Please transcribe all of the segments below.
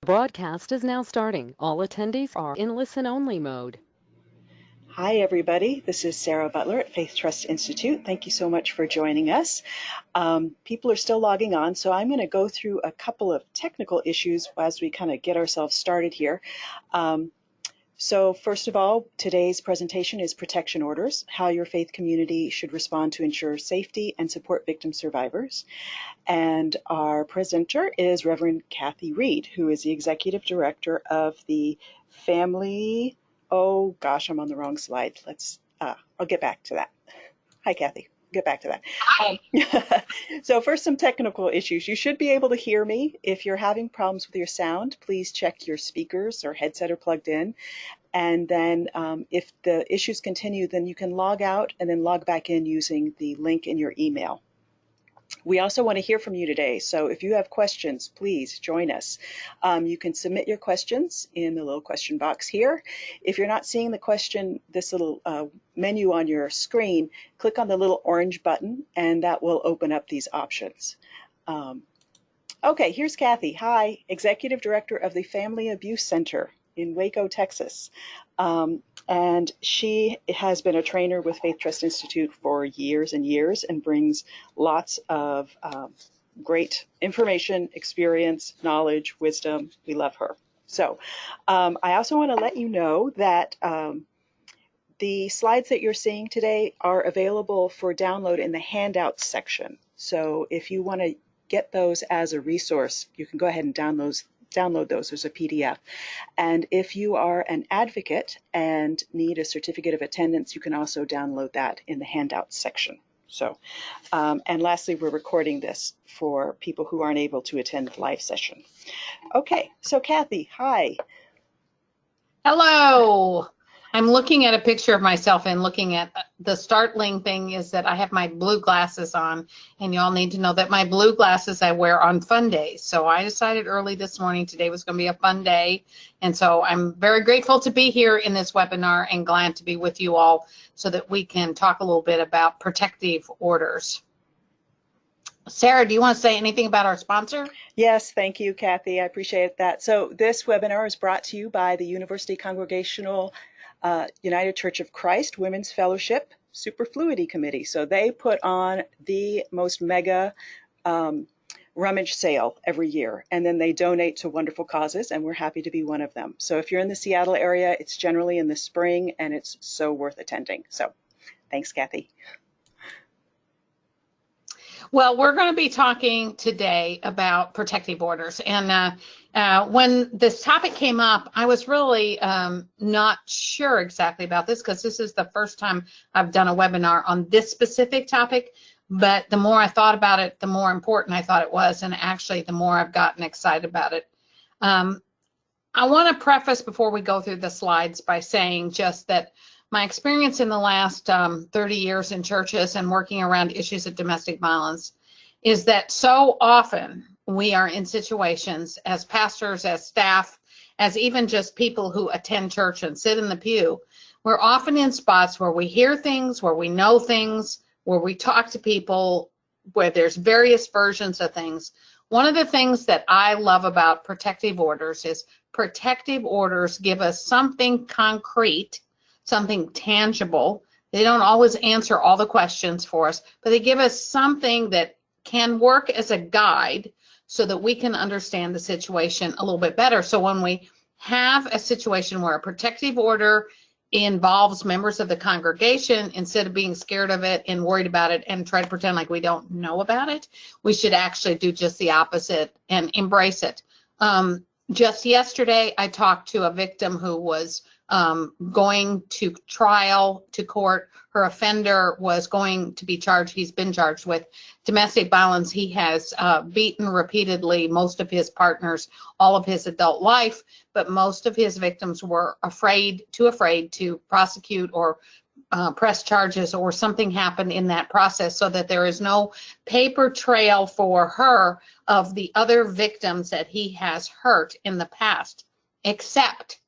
Broadcast is now starting. All attendees are in listen-only mode. Hi, everybody. This is Sarah Butler at Faith Trust Institute. Thank you so much for joining us. People are still logging on, so I'm going to go through a couple of technical issues as we kind of get ourselves started here. So first of all, today's presentation is Protection Orders, how your faith community should respond to ensure safety and support victim survivors. And our presenter is Reverend Kathy Reid, who is the Executive Director of the Family, oh gosh, I'm on the wrong slide. I'll get back to that. Hi, Kathy. Get back to that. So first, some technical issues. You should be able to hear me. If you're having problems with your sound, please check your speakers or headset are plugged in. And then if the issues continue, then you can log out and then log back in using the link in your email. We also want to hear from you today, so if you have questions, please join us. You can submit your questions in the little question box here. If you're not seeing the question, this little menu on your screen, click on the little orange button and that will open up these options. Okay, here's Kathy. Hi, Executive Director of the Family Abuse Center in Waco, Texas. And she has been a trainer with Faith Trust Institute for years and years and brings lots of great information, experience, knowledge, wisdom. We love her. So I also want to let you know that the slides that you're seeing today are available for download in the handouts section. So if you want to get those as a resource, you can go ahead and download those as a PDF. And if you are an advocate and need a certificate of attendance, you can also download that in the handouts section. So, and lastly, we're recording this for people who aren't able to attend the live session. Okay, so Kathy, hi. Hello. I'm looking at a picture of myself and looking at the startling thing is that I have my blue glasses on, and y'all need to know that my blue glasses I wear on fun days. So I decided early this morning today was going to be a fun day, and so I'm very grateful to be here in this webinar and glad to be with you all so that we can talk a little bit about protective orders. Sarah, do you want to say anything about our sponsor? Yes, thank you, Kathy. I appreciate that. So this webinar is brought to you by the University Congregational United Church of Christ Women's Fellowship Superfluity Committee. So they put on the most mega rummage sale every year, and then they donate to wonderful causes, and we're happy to be one of them. So if you're in the Seattle area, it's generally in the spring, and it's so worth attending. So thanks, Kathy. Well, we're going to be talking today about protective orders. And when this topic came up, I was really not sure exactly about this because this is the first time I've done a webinar on this specific topic. But the more I thought about it, the more important I thought it was. And actually, the more I've gotten excited about it. I want to preface before we go through the slides by saying just that my experience in the last 30 years in churches and working around issues of domestic violence is that so often we are in situations as pastors, as staff, as even just people who attend church and sit in the pew, we're often in spots where we hear things, where we know things, where we talk to people, where there's various versions of things. One of the things that I love about protective orders is protective orders give us something concrete, something tangible. They don't always answer all the questions for us, but they give us something that can work as a guide so that we can understand the situation a little bit better. So when we have a situation where a protective order involves members of the congregation, instead of being scared of it and worried about it and try to pretend like we don't know about it, we should actually do just the opposite and embrace it. Just yesterday, I talked to a victim who was going to trial, to court. Her offender was going to be charged. He's been charged with domestic violence. He has beaten repeatedly most of his partners all of his adult life, but most of his victims were too afraid to prosecute or press charges, or something happened in that process so that there is no paper trail for her of the other victims that he has hurt in the past, except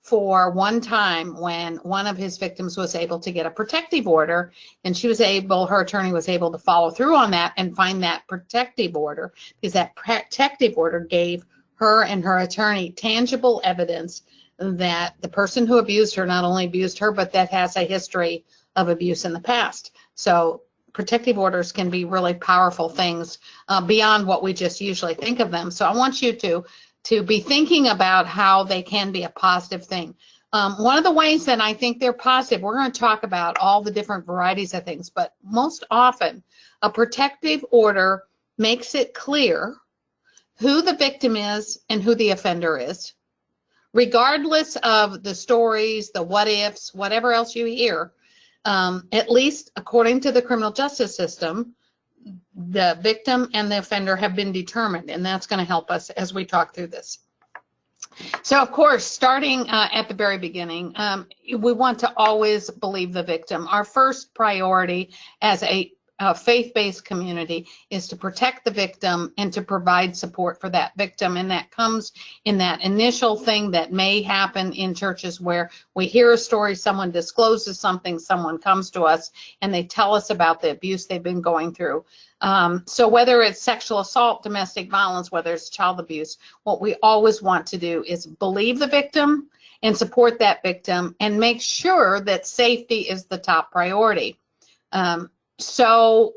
for one time when one of his victims was able to get a protective order, and her attorney was able to follow through on that and find that protective order, because that protective order gave her and her attorney tangible evidence that the person who abused her not only abused her, but that has a history of abuse in the past. So protective orders can be really powerful things beyond what we just usually think of them. So I want you to be thinking about how they can be a positive thing. One of the ways that I think they're positive, we're going to talk about all the different varieties of things, but most often a protective order makes it clear who the victim is and who the offender is. Regardless of the stories, the what ifs, whatever else you hear, at least according to the criminal justice system, the victim and the offender have been determined, and that's going to help us as we talk through this. So, of course, starting at the very beginning, we want to always believe the victim. Our first priority as a faith-based community is to protect the victim and to provide support for that victim. And that comes in that initial thing that may happen in churches where we hear a story, someone discloses something, someone comes to us and they tell us about the abuse they've been going through. So whether it's sexual assault, domestic violence, whether it's child abuse, what we always want to do is believe the victim and support that victim and make sure that safety is the top priority. So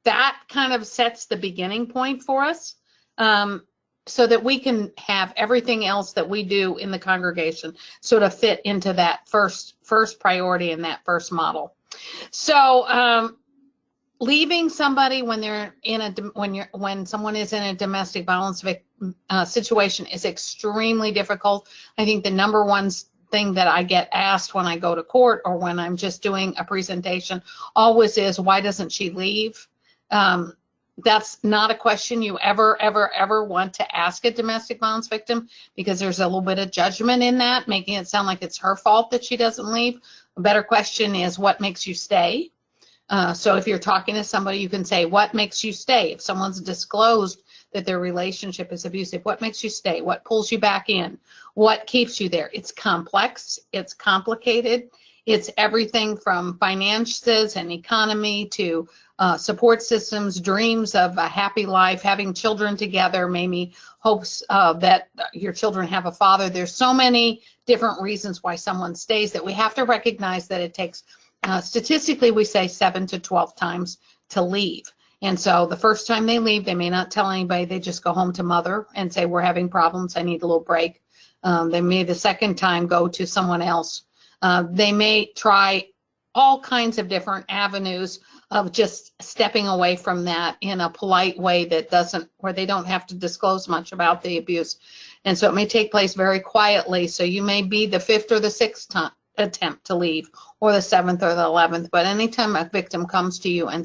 that kind of sets the beginning point for us, so that we can have everything else that we do in the congregation sort of fit into that first priority and that first model. So leaving somebody when they're in when someone is in a domestic violence situation is extremely difficult. I think the number one thing that I get asked when I go to court or when I'm just doing a presentation always is, why doesn't she leave? That's not a question you ever want to ask a domestic violence victim, because there's a little bit of judgment in that, making it sound like it's her fault that she doesn't leave. A better question is, what makes you stay? So if you're talking to somebody, you can say, what makes you stay? If someone's disclosed that their relationship is abusive, what makes you stay? What pulls you back in? What keeps you there? It's complex, it's complicated. It's everything from finances and economy to support systems, dreams of a happy life, having children together, maybe hopes that your children have a father. There's so many different reasons why someone stays that we have to recognize that it takes, statistically, we say 7 to 12 times to leave. And so the first time they leave, they may not tell anybody. They just go home to mother and say, we're having problems, I need a little break. They may the second time go to someone else. They may try all kinds of different avenues of just stepping away from that in a polite way that doesn't, where they don't have to disclose much about the abuse. And so it may take place very quietly. So you may be the 5th or the 6th time attempt to leave, or the 7th or the 11th. But anytime a victim comes to you and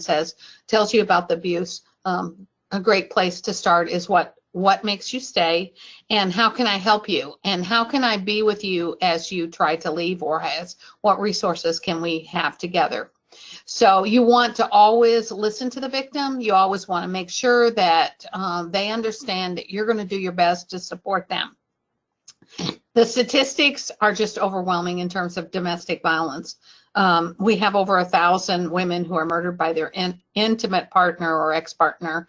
tells you about the abuse, a great place to start is what makes you stay, and how can I help you, and how can I be with you as you try to leave, or what resources can we have together. So you want to always listen to the victim. You always want to make sure that they understand that you're going to do your best to support them. The statistics are just overwhelming in terms of domestic violence. We have over 1,000 women who are murdered by their intimate partner or ex-partner.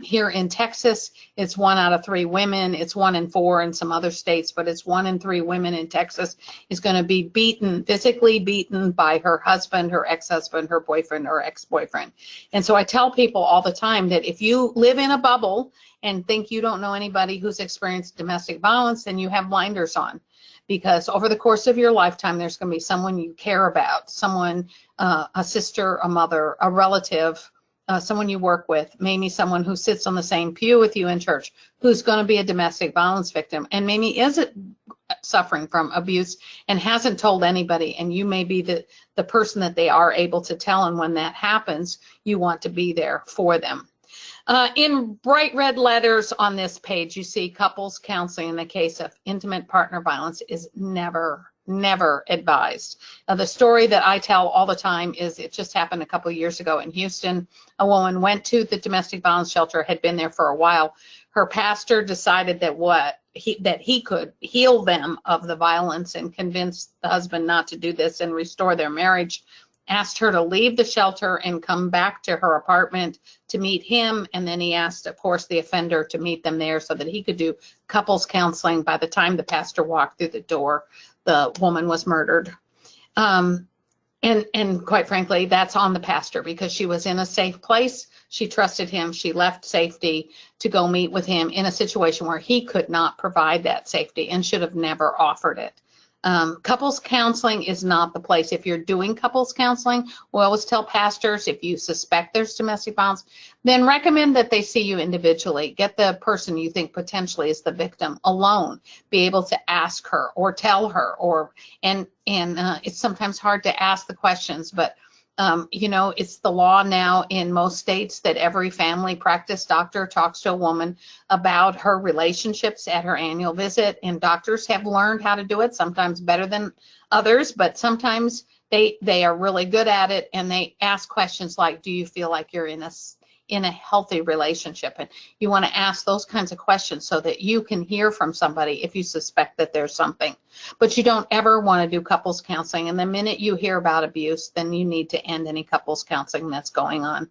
Here in Texas, it's 1 out of 3 women. It's 1 in 4 in some other states, but it's 1 in 3 women in Texas is going to be beaten, physically beaten by her husband, her ex-husband, her boyfriend, or ex-boyfriend. And so I tell people all the time that if you live in a bubble and think you don't know anybody who's experienced domestic violence, then you have blinders on. Because over the course of your lifetime, there's going to be someone you care about, someone, a sister, a mother, a relative, someone you work with, maybe someone who sits on the same pew with you in church, who's going to be a domestic violence victim, and maybe isn't suffering from abuse and hasn't told anybody, and you may be the person that they are able to tell, and when that happens, you want to be there for them. In bright red letters on this page, you see couples counseling in the case of intimate partner violence is never advised. The story that I tell all the time is it just happened a couple of years ago in Houston. A woman went to the domestic violence shelter, had been there for a while. Her pastor decided that he could heal them of the violence and convince the husband not to do this and restore their marriage. asked her to leave the shelter and come back to her apartment to meet him. And then he asked, of course, the offender to meet them there so that he could do couples counseling. By the time the pastor walked through the door, the woman was murdered. And quite frankly, that's on the pastor because she was in a safe place. She trusted him. She left safety to go meet with him in a situation where he could not provide that safety and should have never offered it. Couples counseling is not the place. If you're doing couples counseling, we always tell pastors, if you suspect there's domestic violence, then recommend that they see you individually. Get the person you think potentially is the victim alone. Be able to ask her or tell her, and it's sometimes hard to ask the questions, but you know, it's the law now in most states that every family practice doctor talks to a woman about her relationships at her annual visit, and doctors have learned how to do it, sometimes better than others, but sometimes they are really good at it, and they ask questions like, do you feel like you're in a healthy relationship? And you want to ask those kinds of questions so that you can hear from somebody if you suspect that there's something. But you don't ever want to do couples counseling. And the minute you hear about abuse, then you need to end any couples counseling that's going on.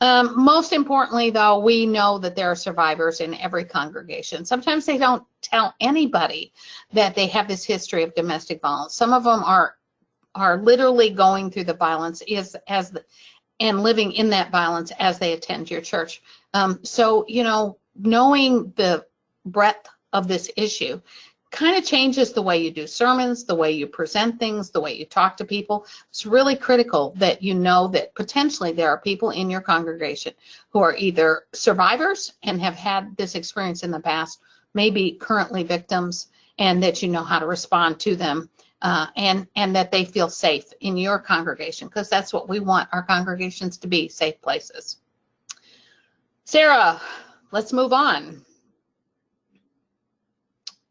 Most importantly, though, we know that there are survivors in every congregation. Sometimes they don't tell anybody that they have this history of domestic violence. Some of them are literally going through the violence and living in that violence as they attend your church. So, you know, knowing the breadth of this issue kind of changes the way you do sermons, the way you present things, the way you talk to people. It's really critical that you know that potentially there are people in your congregation who are either survivors and have had this experience in the past, maybe currently victims, and that you know how to respond to them. And that they feel safe in your congregation, because that's what we want our congregations to be, safe places. Sarah, let's move on.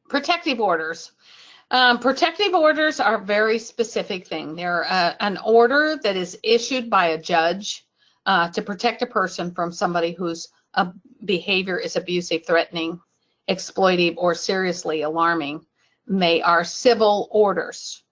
Protective orders. Protective orders are a very specific thing. They're an order that is issued by a judge to protect a person from somebody whose behavior is abusive, threatening, exploitive, or seriously alarming. They are civil orders.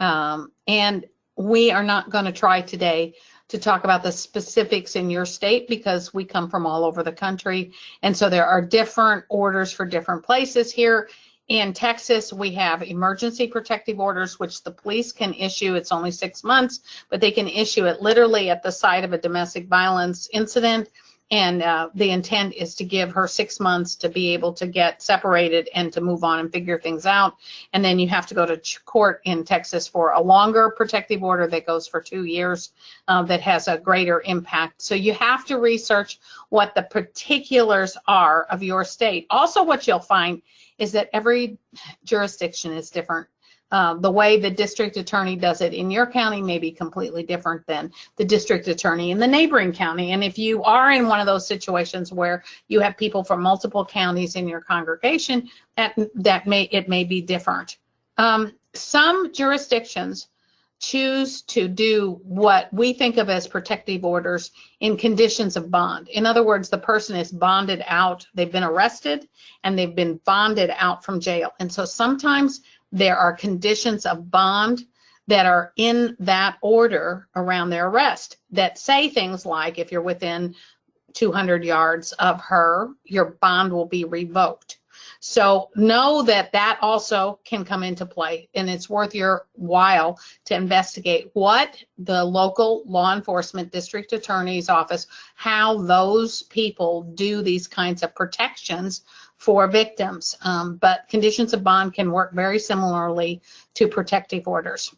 And we are not going to try today to talk about the specifics in your state because we come from all over the country. And so there are different orders for different places. Here in Texas, we have emergency protective orders, which the police can issue. It's only 6 months, but they can issue it literally at the site of a domestic violence incident. And the intent is to give her 6 months to be able to get separated and to move on and figure things out. And then you have to go to court in Texas for a longer protective order that goes for 2 years that has a greater impact. So you have to research what the particulars are of your state. Also, what you'll find is that every jurisdiction is different. The way the district attorney does it in your county may be completely different than the district attorney in the neighboring county. And if you are in one of those situations where you have people from multiple counties in your congregation, it may be different. Some jurisdictions choose to do what we think of as protective orders in conditions of bond. In other words, the person is bonded out, they've been arrested, and they've been bonded out from jail. And so sometimes there are conditions of bond that are in that order around their arrest that say things like, if you're within 200 yards of her, your bond will be revoked. So know that that also can come into play, and it's worth your while to investigate what the local law enforcement district attorney's office, how those people do these kinds of protections for victims. But conditions of bond can work very similarly to protective orders.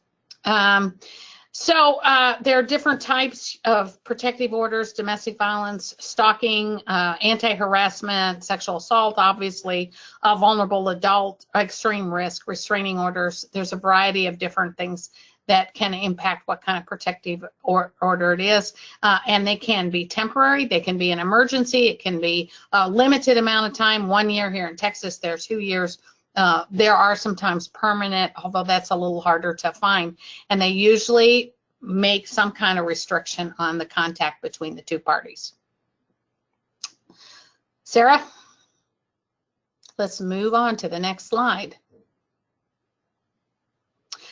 So there are different types of protective orders: domestic violence, stalking, anti-harassment, sexual assault, obviously, vulnerable adult, extreme risk, restraining orders. There's a variety of different things that can impact what kind of protective order it is. And they can be temporary, they can be an emergency, it can be a limited amount of time. 1 year here in Texas, there's 2 years. There are sometimes permanent, although that's a little harder to find. And they usually make some kind of restriction on the contact between the two parties. Sarah, let's move on to the next slide.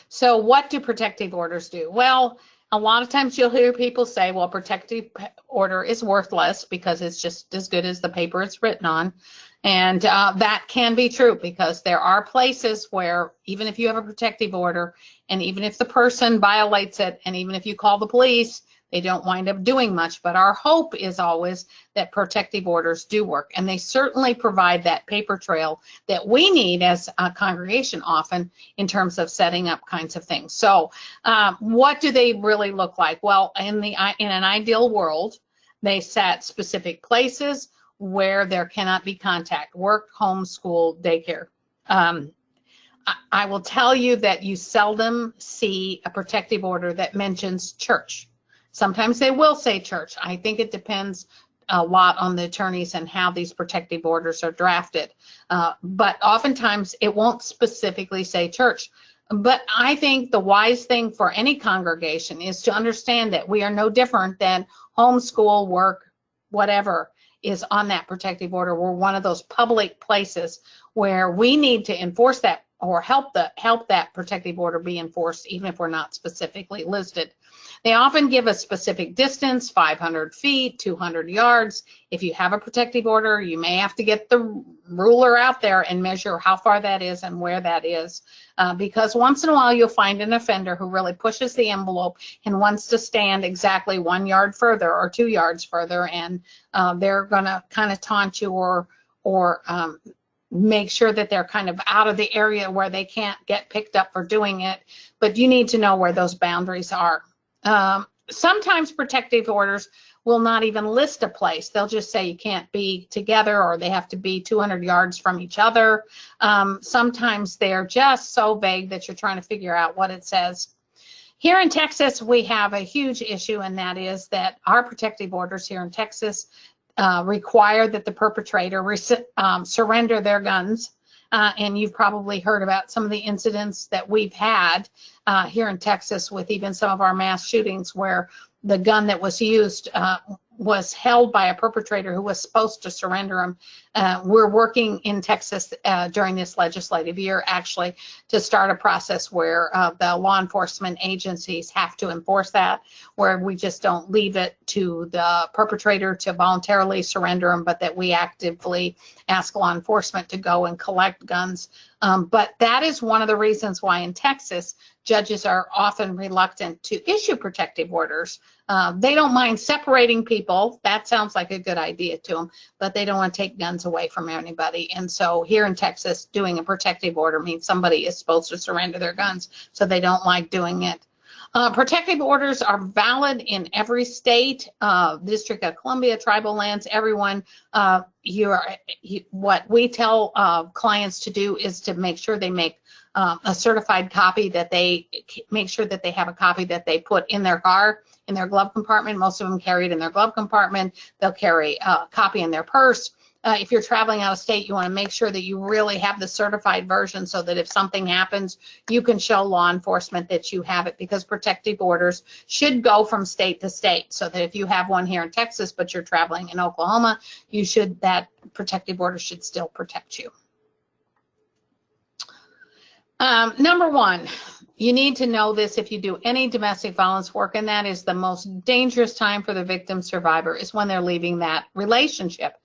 So what do protective orders do? Well, A lot of times you'll hear people say, well, protective order is worthless because it's just as good as the paper it's written on. And that can be true, because there are places where even if you have a protective order, and even if the person violates it, and even if you call the police, they don't wind up doing much. But our hope is always that protective orders do work, and they certainly provide that paper trail that we need as a congregation often in terms of setting up kinds of things. So what do they really look like? Well, in an ideal world, they set specific places where there cannot be contact: work, home, school, daycare. I will tell you that you seldom see a protective order that mentions church. Sometimes they will say church. I think it depends a lot on the attorneys and how these protective orders are drafted. But oftentimes it won't specifically say church. But I think the wise thing for any congregation is to understand that we are no different than homeschool, work, whatever is on that protective order. We're one of those public places where we need to enforce that, or help that protective order be enforced, even if we're not specifically listed. They often give a specific distance: 500 feet, 200 yards. If you have a protective order, you may have to get the ruler out there and measure how far that is and where that is, because once in a while you'll find an offender who really pushes the envelope and wants to stand exactly 1 yard further or 2 yards further, and they're going to kind of taunt you or make sure that they're kind of out of the area where they can't get picked up for doing it. But you need to know where those boundaries are. Sometimes protective orders will not even list a place. They'll just say you can't be together, or they have to be 200 yards from each other. Sometimes they're just so vague that you're trying to figure out what it says. Here in Texas, we have a huge issue, and that is that our protective orders here in Texas require that the perpetrator surrender their guns. And you've probably heard about some of the incidents that we've had here in Texas with even some of our mass shootings, where the gun that was used was held by a perpetrator who was supposed to surrender them. We're working in Texas during this legislative year, actually, to start a process where the law enforcement agencies have to enforce that, where we just don't leave it to the perpetrator to voluntarily surrender them, but that we actively ask law enforcement to go and collect guns. But that is one of the reasons why in Texas, judges are often reluctant to issue protective orders. They don't mind separating people. That sounds like a good idea to them, but they don't want to take guns away from anybody. And so here in Texas, doing a protective order means somebody is supposed to surrender their guns, so they don't like doing it. Protective orders are valid in every state, District of Columbia, tribal lands, everyone. What we tell clients to do is to make sure they make a certified copy, that they make sure that they have a copy that they put in their car, in their glove compartment. Most of them carry it in their glove compartment. They'll carry a copy in their purse. If you're traveling out of state, you want to make sure that you really have the certified version, so that if something happens, you can show law enforcement that you have it, because protective orders should go from state to state. So that if you have one here in Texas, but you're traveling in Oklahoma, that protective order should still protect you. Number one, you need to know this if you do any domestic violence work, and that is the most dangerous time for the victim survivor is when they're leaving that relationship.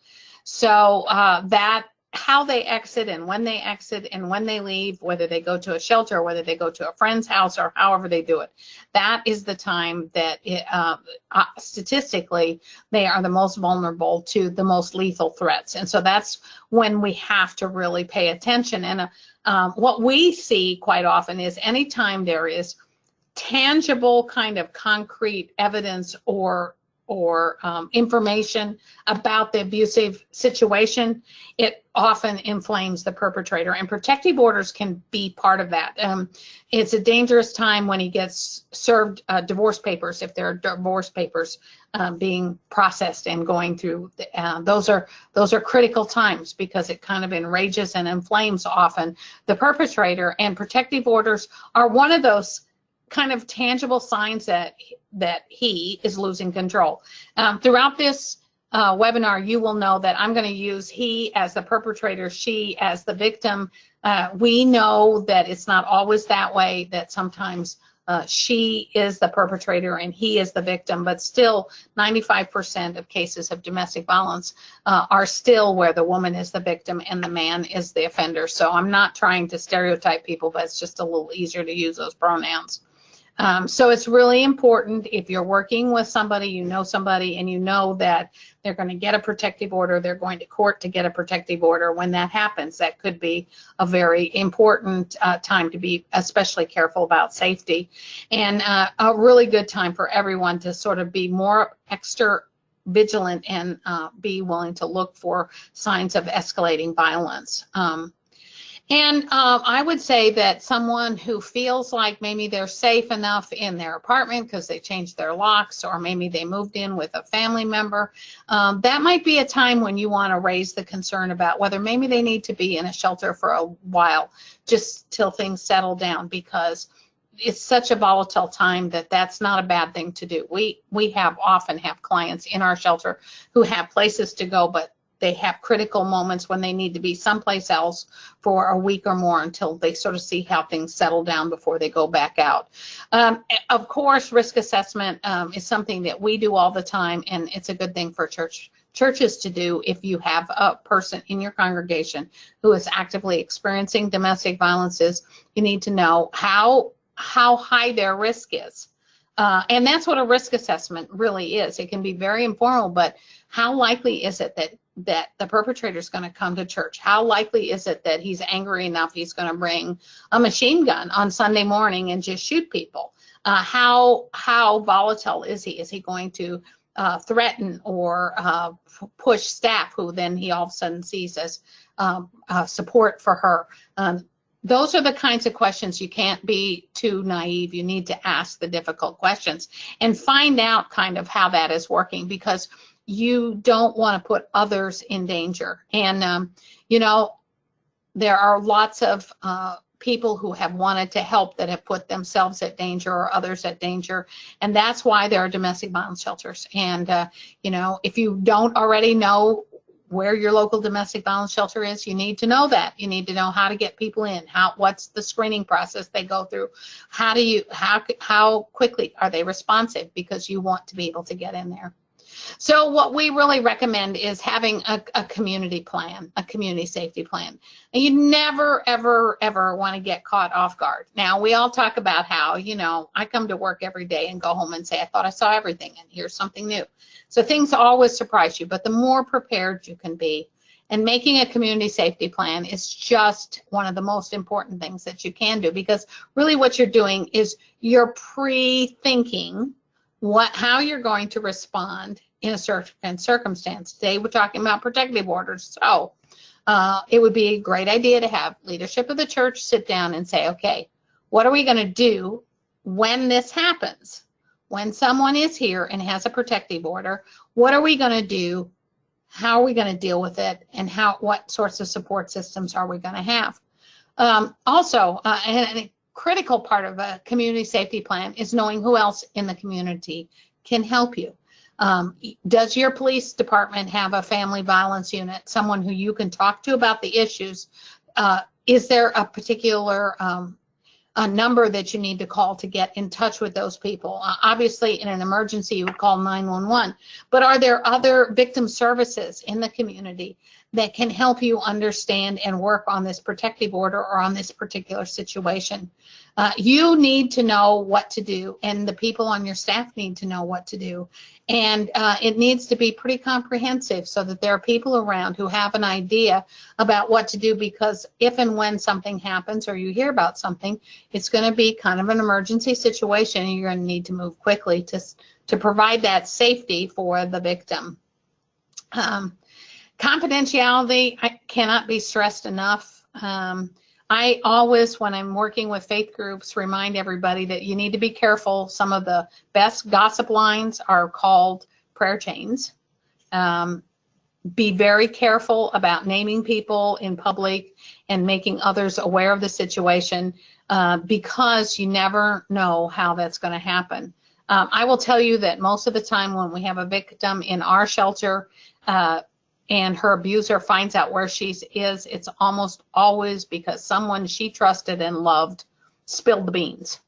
So that how they exit and when they leave, whether they go to a shelter or whether they go to a friend's house or however they do it, that is the time that statistically they are the most vulnerable to the most lethal threats. And so that's when we have to really pay attention. And what we see quite often is anytime there is tangible kind of concrete evidence or information about the abusive situation, it often inflames the perpetrator, and protective orders can be part of that. It's a dangerous time when he gets served divorce papers, if there are divorce papers being processed and going through. Those are critical times, because it kind of enrages and inflames often the perpetrator, and protective orders are one of those kind of tangible signs that he is losing control. Throughout this webinar, you will know that I'm going to use he as the perpetrator, she as the victim. We know that it's not always that way, that sometimes she is the perpetrator and he is the victim, but still 95% of cases of domestic violence are still where the woman is the victim and the man is the offender. So I'm not trying to stereotype people, but it's just a little easier to use those pronouns. So it's really important if you're working with somebody, you know somebody, and you know that they're going to get a protective order, they're going to court to get a protective order. When that happens, that could be a very important time to be especially careful about safety, and a really good time for everyone to sort of be more extra vigilant and be willing to look for signs of escalating violence. And I would say that someone who feels like maybe they're safe enough in their apartment because they changed their locks, or maybe they moved in with a family member, that might be a time when you want to raise the concern about whether maybe they need to be in a shelter for a while, just till things settle down, because it's such a volatile time that that's not a bad thing to do. We often have clients in our shelter who have places to go, but they have critical moments when they need to be someplace else for a week or more until they sort of see how things settle down before they go back out. Of course, risk assessment is something that we do all the time, and it's a good thing for churches to do. If you have a person in your congregation who is actively experiencing domestic violences, you need to know how high their risk is. And that's what a risk assessment really is. It can be very informal, but how likely is it that the perpetrator is going to come to church? How likely is it that he's angry enough he's going to bring a machine gun on Sunday morning and just shoot people? How volatile is he? Is he going to threaten or push staff who then he all of a sudden sees as support for her? Those are the kinds of questions. You can't be too naive. You need to ask the difficult questions and find out kind of how that is working, because you don't want to put others in danger. And, you know, there are lots of people who have wanted to help that have put themselves at danger or others at danger. And that's why there are domestic violence shelters. And, you know, if you don't already know where your local domestic violence shelter is, you need to know that. You need to know how to get people in, what's the screening process they go through, how quickly are they responsive, because you want to be able to get in there. So what we really recommend is having a community plan, a community safety plan. And you never, ever, ever want to get caught off guard. Now, we all talk about how, you know, I come to work every day and go home and say, I thought I saw everything, and here's something new. So things always surprise you, but the more prepared you can be. And making a community safety plan is just one of the most important things that you can do, because really what you're doing is you're pre-thinking how you're going to respond in a certain circumstance. Today we're talking about protective orders. So it would be a great idea to have leadership of the church sit down and say, okay, what are we going to do when this happens? When someone is here and has a protective order, what are we going to do? How are we going to deal with it? And what sorts of support systems are we going to have? Also, and a critical part of a community safety plan is knowing who else in the community can help you. Does your police department have a family violence unit, someone who you can talk to about the issues? Is there a particular a number that you need to call to get in touch with those people? Obviously, in an emergency, you would call 911. But are there other victim services in the community that can help you understand and work on this protective order or on this particular situation? You need to know what to do, and the people on your staff need to know what to do. And it needs to be pretty comprehensive so that there are people around who have an idea about what to do, because if and when something happens or you hear about something, it's going to be kind of an emergency situation, and you're going to need to move quickly to provide that safety for the victim. Confidentiality, I cannot be stressed enough. I always, when I'm working with faith groups, remind everybody that you need to be careful. Some of the best gossip lines are called prayer chains. Be very careful about naming people in public and making others aware of the situation, because you never know how that's going to happen. I will tell you that most of the time when we have a victim in our shelter, and her abuser finds out where she is, it's almost always because someone she trusted and loved spilled the beans.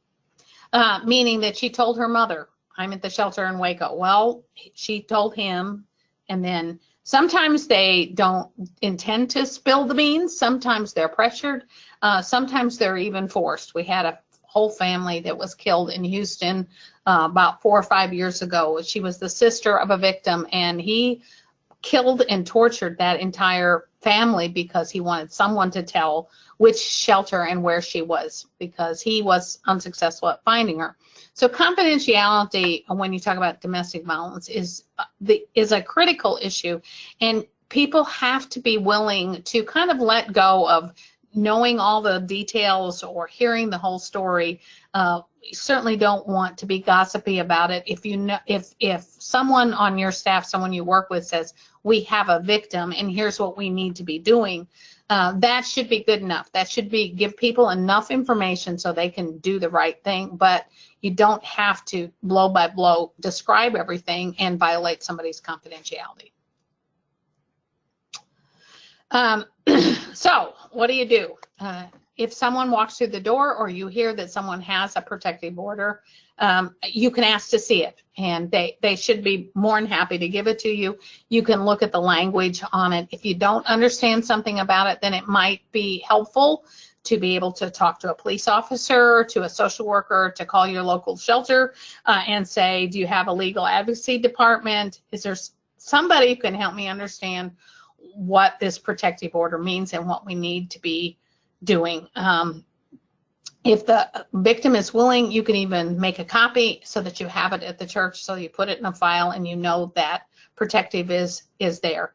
meaning that she told her mother, I'm at the shelter in Waco. Well, she told him, and then sometimes they don't intend to spill the beans. Sometimes they're pressured. Sometimes they're even forced. We had a whole family that was killed in Houston about 4 or 5 years ago. She was the sister of a victim, and he killed and tortured that entire family because he wanted someone to tell which shelter and where she was, because he was unsuccessful at finding her. So confidentiality, when you talk about domestic violence, is a critical issue, and people have to be willing to kind of let go of knowing all the details or hearing the whole story. You certainly don't want to be gossipy about it. If you know, if someone on your staff, someone you work with, says we have a victim and here's what we need to be doing, that should be good enough. That should be give people enough information so they can do the right thing. But you don't have to blow by blow describe everything and violate somebody's confidentiality. So what do you do? If someone walks through the door or you hear that someone has a protective order, you can ask to see it, and they should be more than happy to give it to you. You can look at the language on it. If you don't understand something about it, then it might be helpful to be able to talk to a police officer, to a social worker, to call your local shelter and say, do you have a legal advocacy department? Is there somebody who can help me understand what this protective order means and what we need to be doing? If the victim is willing, you can even make a copy so that you have it at the church, so you put it in a file and you know that protective is there.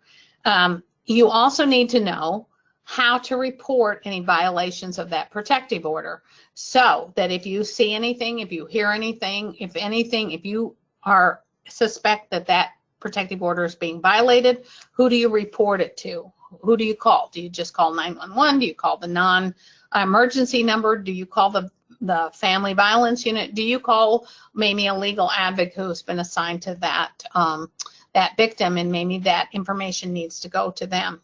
You also need to know how to report any violations of that protective order, so that if you see anything, if you hear anything, if you are suspect that that protective order is being violated, who do you report it to? Who do you call? Do you just call 911? Do you call the non-emergency number? Do you call the family violence unit? Do you call maybe a legal advocate who's been assigned to that that victim, and maybe that information needs to go to them?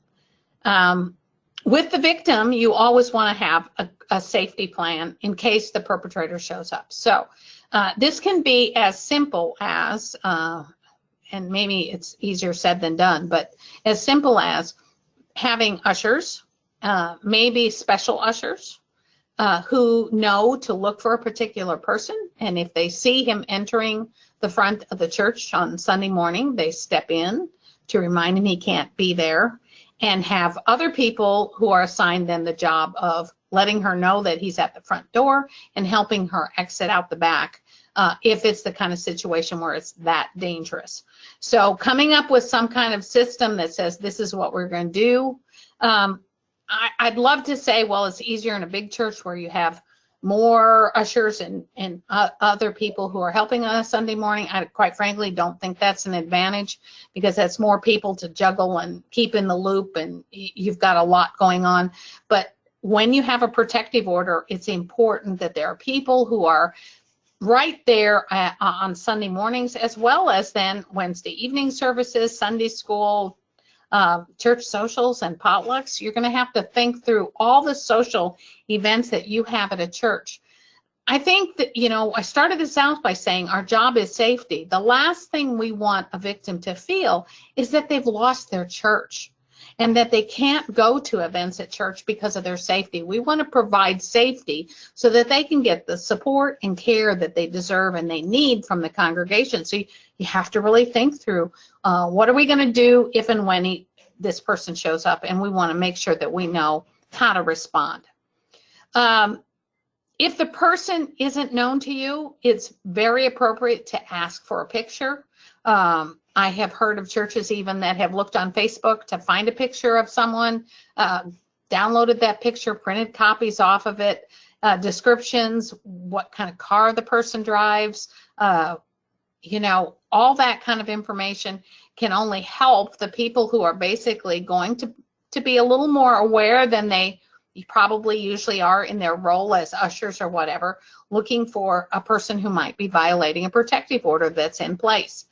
With the victim, you always want to have a safety plan in case the perpetrator shows up. So this can be as simple as, and maybe it's easier said than done, but as simple as having ushers, maybe special ushers, who know to look for a particular person, and if they see him entering the front of the church on Sunday morning, they step in to remind him he can't be there, and have other people who are assigned then the job of letting her know that he's at the front door and helping her exit out the back if it's the kind of situation where it's that dangerous. So coming up with some kind of system that says this is what we're going to do. I'd love to say, well, it's easier in a big church where you have more ushers and other people who are helping on a Sunday morning. I quite frankly don't think that's an advantage, because that's more people to juggle and keep in the loop, and you've got a lot going on. But when you have a protective order, it's important that there are people who are right there on Sunday mornings, as well as then Wednesday evening services, Sunday school, church socials and potlucks. You're going to have to think through all the social events that you have at a church. I think that, I started this out by saying our job is safety. The last thing we want a victim to feel is that they've lost their church and that they can't go to events at church because of their safety. We want to provide safety so that they can get the support and care that they deserve and they need from the congregation. So you have to really think through, what are we going to do if and when this person shows up, and we want to make sure that we know how to respond. If the person isn't known to you, it's very appropriate to ask for a picture. I have heard of churches even that have looked on Facebook to find a picture of someone, downloaded that picture, printed copies off of it, descriptions, what kind of car the person drives, all that kind of information can only help the people who are basically going to be a little more aware than they probably usually are in their role as ushers or whatever, looking for a person who might be violating a protective order that's in place.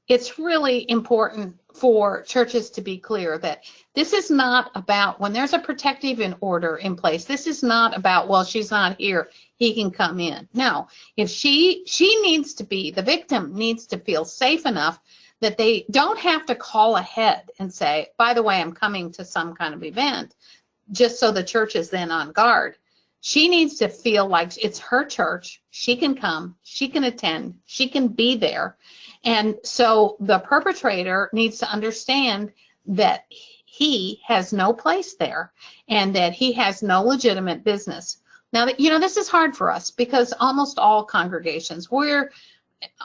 it's really important for churches to be clear that this is not about, when there's a protective order in place, this is not about, well, she's not here, he can come in. No, if she needs to be, the victim needs to feel safe enough that they don't have to call ahead and say, by the way, I'm coming to some kind of event, just so the church is then on guard. She needs to feel like it's her church. She can come, she can attend, she can be there. And so the perpetrator needs to understand that he has no place there and that he has no legitimate business. Now, this is hard for us because almost all congregations, we're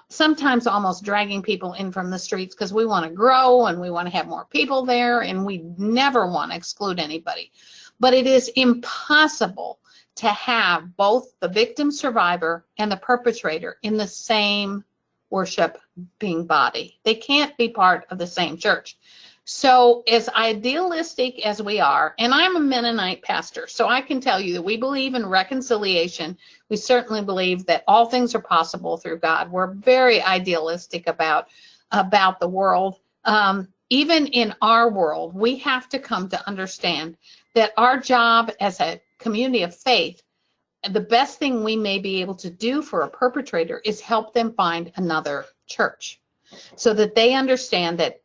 sometimes almost dragging people in from the streets because we want to grow and we want to have more people there, and we never want to exclude anybody. But it is impossible to have both the victim survivor and the perpetrator in the same worshiping body. They can't be part of the same church. So as idealistic as we are, and I'm a Mennonite pastor, so I can tell you that we believe in reconciliation. We certainly believe that all things are possible through God. We're very idealistic about the world. Even in our world, we have to come to understand that our job as a community of faith, the best thing we may be able to do for a perpetrator is help them find another church so that they understand that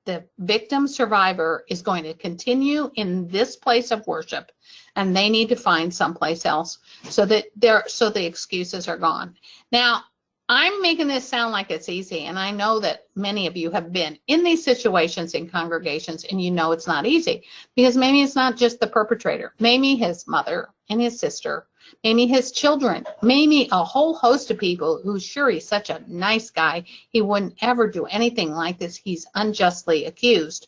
the victim survivor is going to continue in this place of worship, and they need to find someplace else so that the excuses are gone. Now, I'm making this sound like it's easy, and I know that many of you have been in these situations in congregations, and you know it's not easy because maybe it's not just the perpetrator, maybe his mother and his sister, maybe his children, maybe a whole host of people who, sure, he's such a nice guy, he wouldn't ever do anything like this, he's unjustly accused.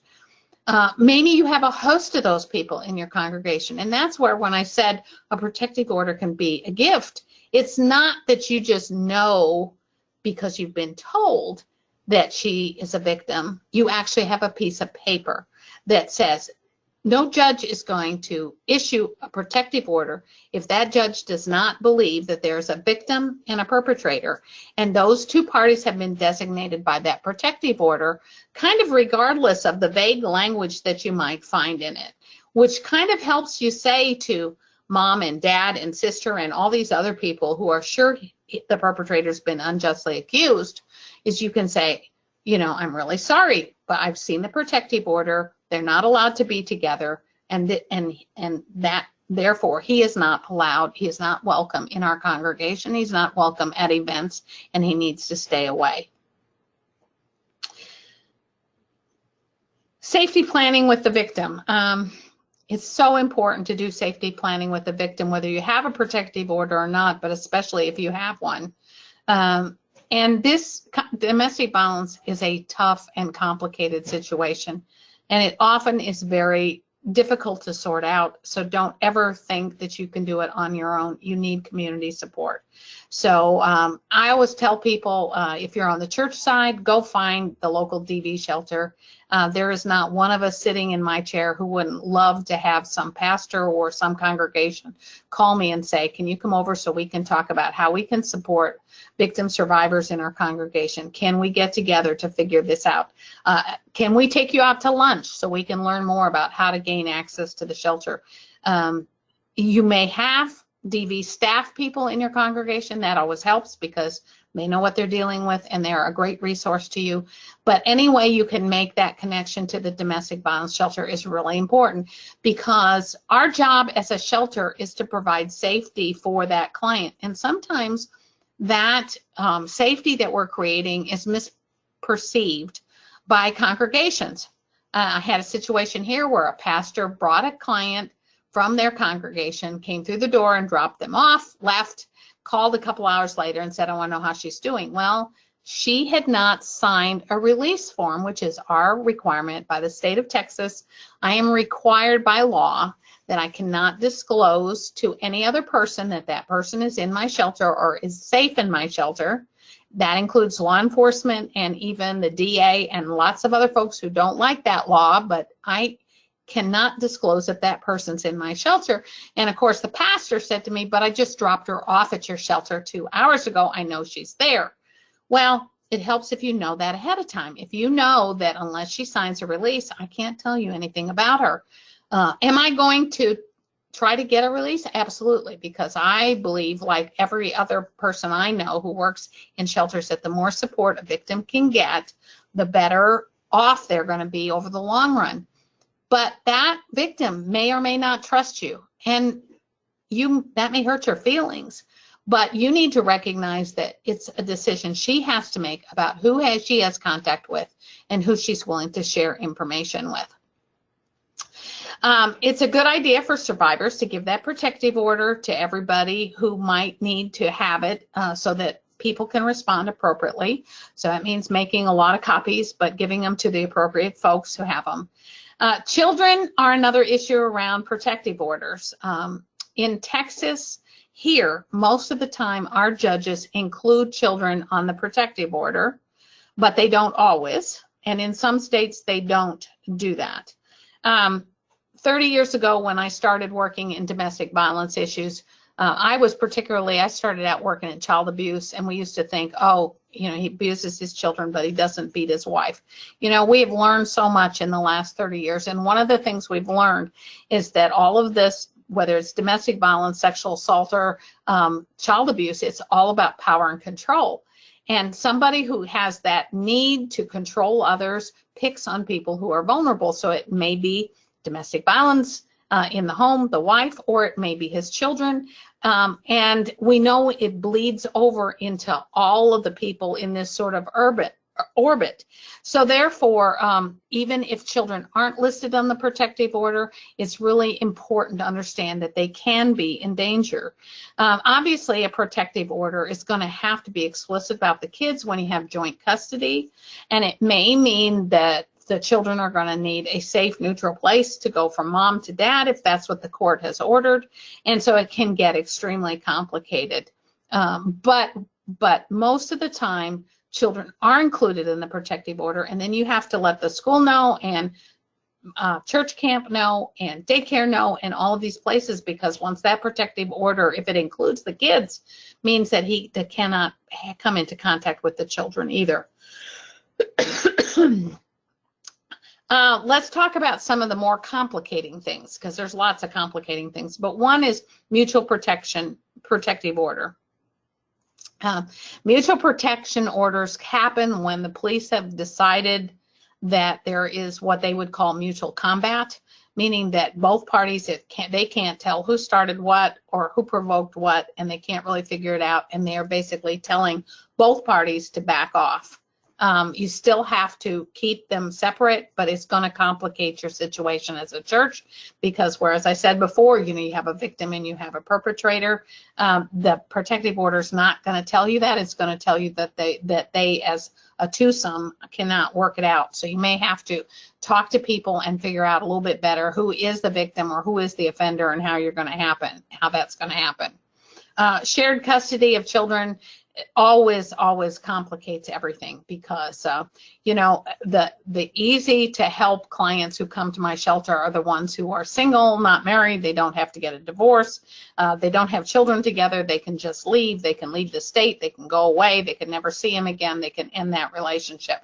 Maybe you have a host of those people in your congregation, and that's where, when I said a protective order can be a gift, it's not that you just know because you've been told that she is a victim. You actually have a piece of paper that says no judge is going to issue a protective order if that judge does not believe that there's a victim and a perpetrator, and those two parties have been designated by that protective order, kind of regardless of the vague language that you might find in it, which kind of helps you say to mom and dad and sister and all these other people who are sure the perpetrator's been unjustly accused, is you can say, I'm really sorry, but I've seen the protective order. They're not allowed to be together, and that therefore he is not allowed. He is not welcome in our congregation. He's not welcome at events, and he needs to stay away. Safety planning with the victim. It's so important to do safety planning with the victim, whether you have a protective order or not, but especially if you have one. And this domestic violence is a tough and complicated situation, and it often is very difficult to sort out. So don't ever think that you can do it on your own. You need community support. So I always tell people, if you're on the church side, go find the local DV shelter. There is not one of us sitting in my chair who wouldn't love to have some pastor or some congregation call me and say, can you come over so we can talk about how we can support victim survivors in our congregation? Can we get together to figure this out? Can we take you out to lunch so we can learn more about how to gain access to the shelter? You may have DV staff people in your congregation. That always helps because they know what they're dealing with and they're a great resource to you. But any way you can make that connection to the domestic violence shelter is really important, because our job as a shelter is to provide safety for that client. And sometimes that safety that we're creating is misperceived by congregations. I had a situation here where a pastor brought a client from their congregation, came through the door and dropped them off, left, called a couple hours later and said, I want to know how she's doing. Well, she had not signed a release form, which is our requirement by the state of Texas. I am required by law that I cannot disclose to any other person that that person is in my shelter or is safe in my shelter. That includes law enforcement and even the DA and lots of other folks who don't like that law, but I cannot disclose that that person's in my shelter. And of course, the pastor said to me, but I just dropped her off at your shelter 2 hours ago. I know she's there. Well, it helps if you know that ahead of time. If you know that unless she signs a release, I can't tell you anything about her. Am I going to try to get a release? Absolutely, because I believe, like every other person I know who works in shelters, that the more support a victim can get, the better off they're going to be over the long run. But that victim may or may not trust you, and that may hurt your feelings. But you need to recognize that it's a decision she has to make about who she has contact with and who she's willing to share information with. It's a good idea for survivors to give that protective order to everybody who might need to have it, so that people can respond appropriately. So that means making a lot of copies, but giving them to the appropriate folks who have them. Children are another issue around protective orders. In Texas, here, most of the time, our judges include children on the protective order, but they don't always. And in some states, they don't do that. 30 years ago, when I started working in domestic violence issues, I started out working in child abuse, and we used to think, oh, he abuses his children, but he doesn't beat his wife. We have learned so much in the last 30 years. And one of the things we've learned is that all of this, whether it's domestic violence, sexual assault, or child abuse, it's all about power and control. And somebody who has that need to control others picks on people who are vulnerable. So it may be domestic violence in the home, the wife, or it may be his children. And we know it bleeds over into all of the people in this sort of orbit. So therefore, even if children aren't listed on the protective order, it's really important to understand that they can be in danger. Obviously, a protective order is going to have to be explicit about the kids when you have joint custody, and it may mean that the children are going to need a safe, neutral place to go from mom to dad if that's what the court has ordered, and so it can get extremely complicated. But most of the time, children are included in the protective order, and then you have to let the school know, and church camp know, and daycare know, and all of these places, because once that protective order, if it includes the kids, means that they cannot come into contact with the children either. Let's talk about some of the more complicating things, because there's lots of complicating things, but one is mutual protective order. Mutual protection orders happen when the police have decided that there is what they would call mutual combat, meaning that both parties, they can't tell who started what or who provoked what, and they can't really figure it out, and they're basically telling both parties to back off. You still have to keep them separate, but it's going to complicate your situation as a church, because whereas I said before, you have a victim and you have a perpetrator, the protective order is not going to tell you that. It's going to tell you that they as a twosome cannot work it out. So you may have to talk to people and figure out a little bit better who is the victim or who is the offender and how that's going to happen. Shared custody of children always complicates everything, because the easy to help clients who come to my shelter are the ones who are single, not married. They don't have to get a divorce. They don't have children together. They can just leave. They can leave the state. They can go away. They can never see him again. They can end that relationship.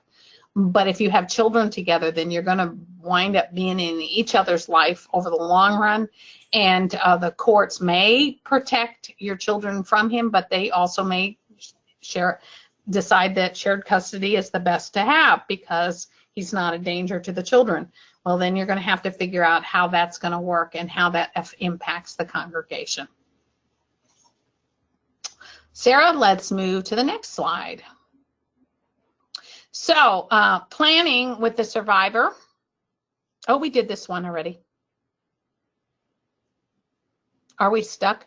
But if you have children together, then you're going to wind up being in each other's life over the long run. And the courts may protect your children from him, but they also may decide that shared custody is the best to have because he's not a danger to the children. Well, then you're going to have to figure out how that's going to work and how that impacts the congregation. Sarah, let's move to the next slide. So planning with the survivor. Oh, we did this one already. Are we stuck?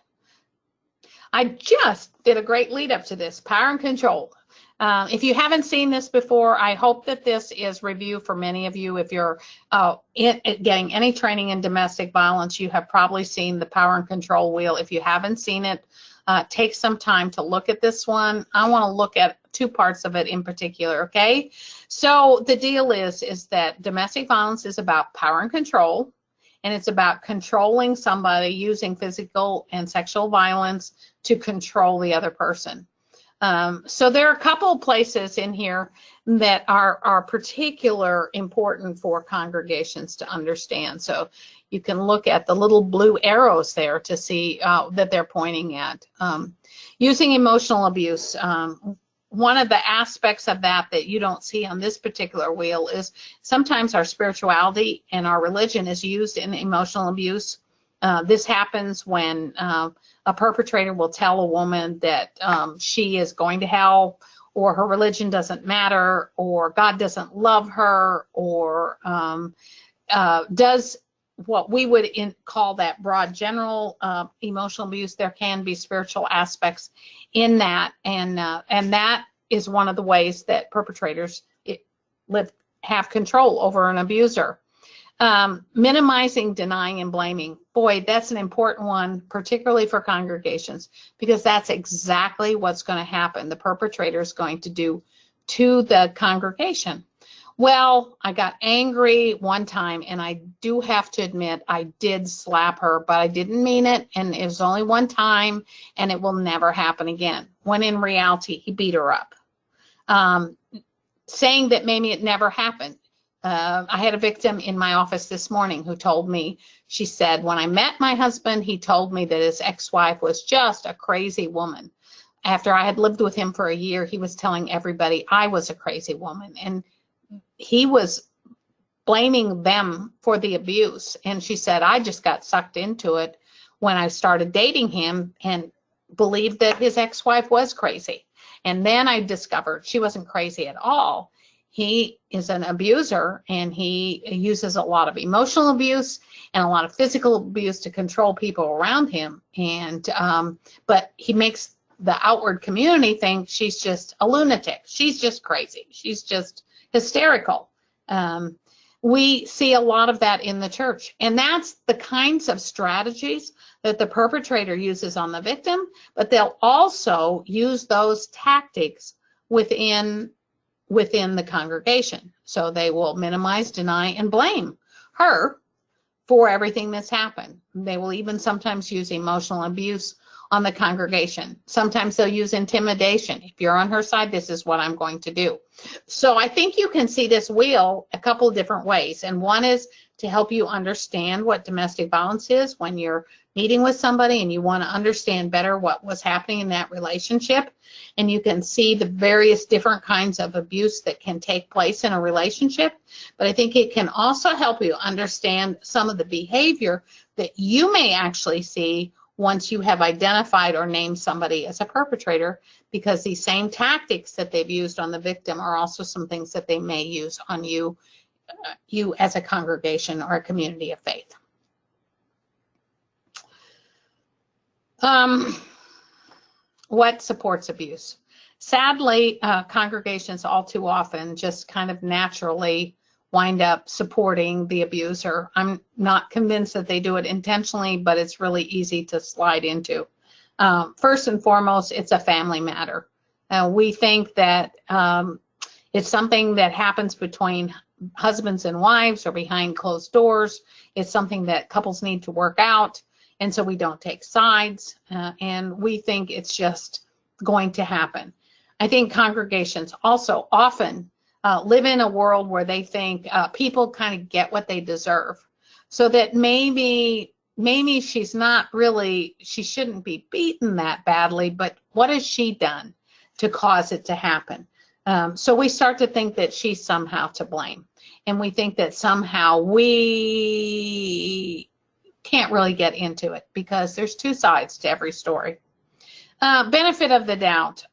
I just did a great lead up to this, power and control. If you haven't seen this before, I hope that this is review for many of you. If you're getting any training in domestic violence, you have probably seen the power and control wheel. If you haven't seen it, take some time to look at this one. I want to look at two parts of it in particular, okay? So the deal is that domestic violence is about power and control, and it's about controlling somebody using physical and sexual violence to control the other person. So there are a couple of places in here that are particular important for congregations to understand. So you can look at the little blue arrows there to see that they're pointing at. Using emotional abuse. One of the aspects of that you don't see on this particular wheel is sometimes our spirituality and our religion is used in emotional abuse. This happens when a perpetrator will tell a woman that she is going to hell, or her religion doesn't matter, or God doesn't love her, or does what we would call that broad general emotional abuse. There can be spiritual aspects in that, and that is one of the ways that perpetrators have control over an abuser. Minimizing, denying, and blaming. Boy, that's an important one, particularly for congregations, because that's exactly what's going to happen. The perpetrator is going to do to the congregation. Well, I got angry one time, and I do have to admit I did slap her, but I didn't mean it, and it was only one time, and it will never happen again. When in reality, he beat her up. Saying that maybe it never happened. I had a victim in my office this morning who told me, she said, when I met my husband, he told me that his ex-wife was just a crazy woman. After I had lived with him for a year, he was telling everybody I was a crazy woman, and he was blaming them for the abuse. And she said, I just got sucked into it when I started dating him and believed that his ex-wife was crazy. And then I discovered she wasn't crazy at all. He is an abuser, and he uses a lot of emotional abuse and a lot of physical abuse to control people around him. And but he makes the outward community think she's just a lunatic. She's just crazy. She's just hysterical. We see a lot of that in the church, and that's the kinds of strategies that the perpetrator uses on the victim, but they'll also use those tactics within the congregation. So they will minimize, deny, and blame her for everything that's happened. They will even sometimes use emotional abuse on the congregation. Sometimes they'll use intimidation. If you're on her side, this is what I'm going to do. So I think you can see this wheel a couple of different ways. And one is to help you understand what domestic violence is when you're meeting with somebody and you want to understand better what was happening in that relationship. And you can see the various different kinds of abuse that can take place in a relationship. But I think it can also help you understand some of the behavior that you may actually see once you have identified or named somebody as a perpetrator, because these same tactics that they've used on the victim are also some things that they may use on you as a congregation or a community of faith. What supports abuse? Sadly, congregations all too often just kind of naturally wind up supporting the abuser. I'm not convinced that they do it intentionally, but it's really easy to slide into. First and foremost, it's a family matter. We think that it's something that happens between husbands and wives or behind closed doors. It's something that couples need to work out, and so we don't take sides, and we think it's just going to happen. I think congregations also often live in a world where they think people kind of get what they deserve, so that maybe she's not really, she shouldn't be beaten that badly, but what has she done to cause it to happen? So we start to think that she's somehow to blame, and we think that somehow we can't really get into it because there's two sides to every story. Benefit of the doubt.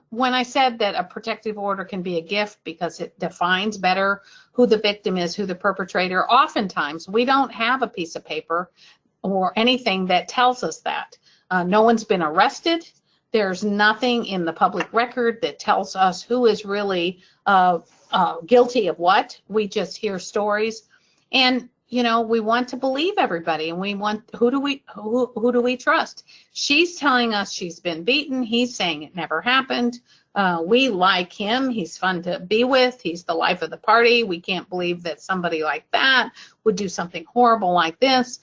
When I said that a protective order can be a gift because it defines better who the victim is, who the perpetrator, oftentimes we don't have a piece of paper or anything that tells us that. No one's been arrested. There's nothing in the public record that tells us who is really guilty of what. We just hear stories, and you know, we want to believe everybody, and we want, who do we trust? She's telling us she's been beaten. He's saying it never happened. We like him. He's fun to be with. He's the life of the party. We can't believe that somebody like that would do something horrible like this.